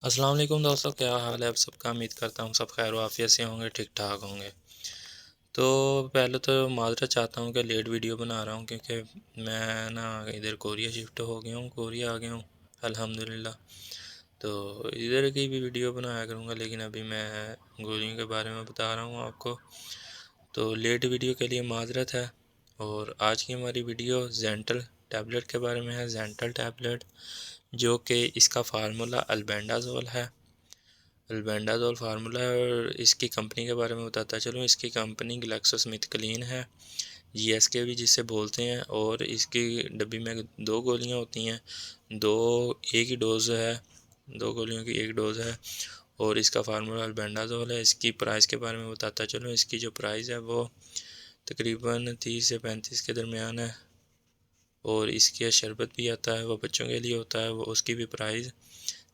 अस्सलाम वालेकुम दोस्तों, क्या हाल है आप सबका। उम्मीद करता हूँ सब खैर आफियत से होंगे, ठीक ठाक होंगे। तो पहले तो माजरत चाहता हूँ कि लेट वीडियो बना रहा हूँ, क्योंकि मैं ना इधर कोरिया शिफ्ट हो गया हूँ, कोरिया आ गया हूँ अल्हम्दुलिल्लाह। तो इधर की भी वीडियो बनाया करूँगा, लेकिन अभी मैं गोलियों के बारे में बता रहा हूँ आपको। तो लेट वीडियो के लिए माजरत है। और आज की हमारी वीडियो जेंटल टैबलेट के बारे में है। जेंटल टैबलेट जो कि इसका फार्मूला अल्बेंडाजोल है। अल्बेंडाजोल फार्मूला है और इसकी कंपनी के बारे में बताता चलूँ। इसकी कंपनी ग्लैक्सोस्मिथक्लाइन है, जीएसके भी जिसे बोलते हैं। और इसकी डब्बी में दो गोलियां होती हैं, दो एक ही डोज़ है, दो गोलियों की एक डोज़ है। और इसका फार्मूला अल्बेंडाजोल है। इसकी प्राइस के बारे में बताता चलूँ। इसकी जो प्राइस है वो तकरीबन 30 से 35 के दरमियान है। और इसके शरबत भी आता है, वो बच्चों के लिए होता है, वो उसकी भी प्राइस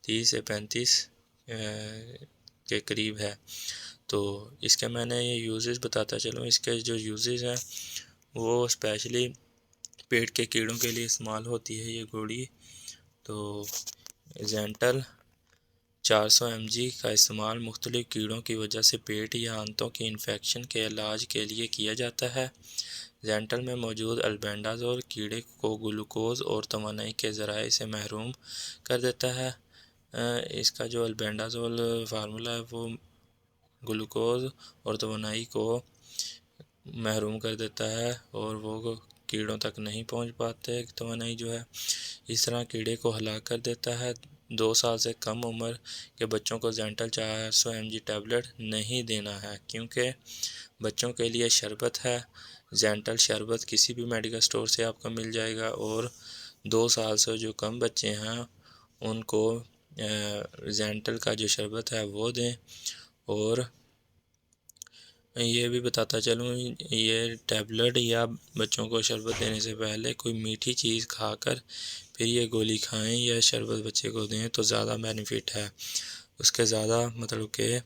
30 से 35 के करीब है। तो इसके मैंने ये यूजेस बताता चलूँ। इसके जो यूजेस हैं वो स्पेशली पेट के कीड़ों के लिए इस्तेमाल होती है ये गोली। तो जेंटल 400 mg का इस्तेमाल मुख्तलिफ कीड़ों की वजह से पेट या आंतों की इन्फेक्शन के इलाज के लिए किया जाता है। जेंटल में मौजूद अल्बेंडाजोल कीड़े को ग्लूकोज और तवानाई के ज़राए से महरूम कर देता है। इसका जो अल्बेंडाजोल फार्मूला है वो ग्लूकोज और तवानाई को महरूम कर देता है और वो कीड़ों तक नहीं पहुंच पाते। तवानाई जो है इस तरह कीड़े को हलाक कर देता है। 2 साल से कम उम्र के बच्चों को जेंटल 400 mg टैबलेट नहीं देना है, क्योंकि बच्चों के लिए शरबत है। जेंटल शरबत किसी भी मेडिकल स्टोर से आपको मिल जाएगा। और 2 साल से जो कम बच्चे हैं उनको जेंटल का जो शरबत है वो दें। और ये भी बताता चलूँ, ये टैबलेट या बच्चों को शरबत देने से पहले कोई मीठी चीज़ खाकर फिर ये गोली खाएं या शरबत बच्चे को दें तो ज़्यादा बेनिफिट है। उसके ज़्यादा मतलब कि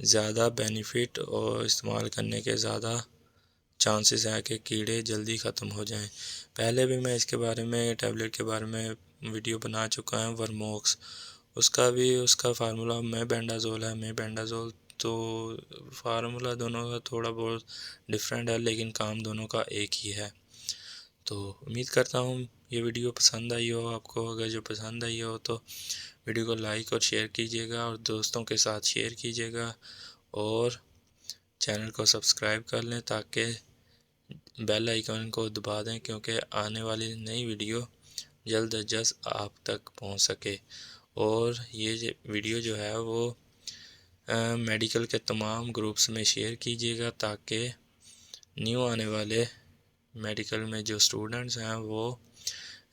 ज़्यादा बेनिफिट और इस्तेमाल करने के ज़्यादा चांसेस हैं कि कीड़े जल्दी ख़त्म हो जाएं। पहले भी मैं इसके बारे में टैबलेट के बारे में वीडियो बना चुका हूँ, वर्मोक्स। उसका भी उसका फार्मूला मेबेंडाजोल है। मेबेंडाजोल तो फार्मूला दोनों का थोड़ा बहुत डिफरेंट है, लेकिन काम दोनों का एक ही है। तो उम्मीद करता हूँ ये वीडियो पसंद आई हो आपको। अगर जो पसंद आई हो तो वीडियो को लाइक और शेयर कीजिएगा और दोस्तों के साथ शेयर कीजिएगा। और चैनल को सब्सक्राइब कर लें ताकि बेल आइकन को दबा दें, क्योंकि आने वाली नई वीडियो जल्द अज जल्द आप तक पहुंच सके। और ये वीडियो जो है वो मेडिकल के तमाम ग्रुप्स में शेयर कीजिएगा ताकि न्यू आने वाले मेडिकल में जो स्टूडेंट्स हैं वो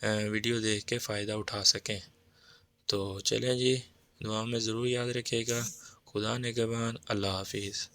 वीडियो देख के फ़ायदा उठा सकें। तो चलें जी, दुआ में ज़रूर याद रखिएगा। खुदा निगहबान। अल्लाह हाफिज़।